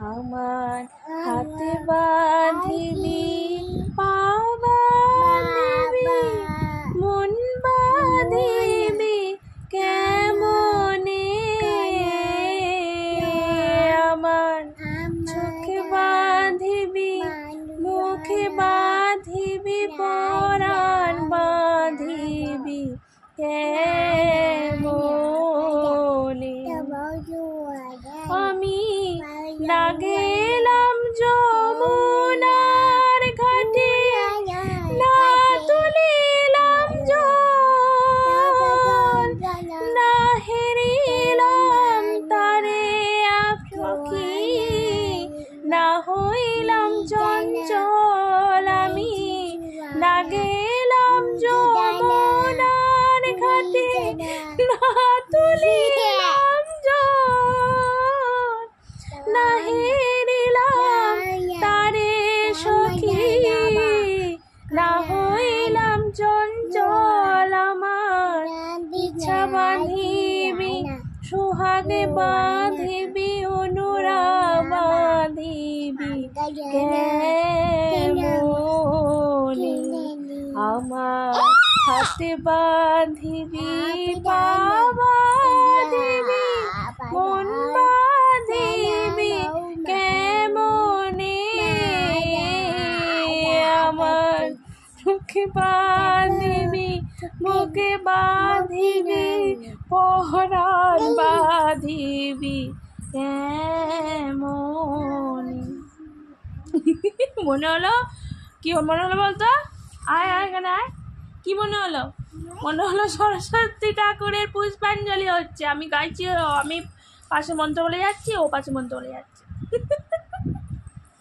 আমার হাতে বাঁধিবি, পা বাঁধিবি, মন বাঁধিবি কেমনে, আমার চোখে বাঁধিবি, মুখে বাঁধিবি, পরাণ বাঁধিবি কেমনে। আমি না গেলাম যমুনার ঘাটে, না তুলিলাম জল, না হেরিলাম তারে আঁখি, না হইলাম চঞ্চল। আমি না গেলাম যমুনার ঘাটে, না তুলিলাম জল, না হেরিলাম তারে সখী, না হইলাম চঞ্চল। আমার ইচ্ছা বাঁধিবি, সোহাগে বাঁধিবি, অনুরাগ বাঁধিবি কেমনে। আমার হাতে বাঁধিবি, পা বাঁধিবি, মন বাঁধিবি কেমনে, আমার চোখে বাঁধিবি, মুখে বাঁধিবি, পরাণ বাঁধিবি কেমনে। মনে হলো কি মনে হলো বলতো? আয় আয় এখানে আয়। কি মনে হলো? মনে হলো সরস্বতী ঠাকুরের পুষ্পাঞ্জলি হচ্ছে। আমি গাইছি, আমি পাশে মন্ত্র বলে যাচ্ছি, ও পাশে মন্ত্র বলে যাচ্ছে।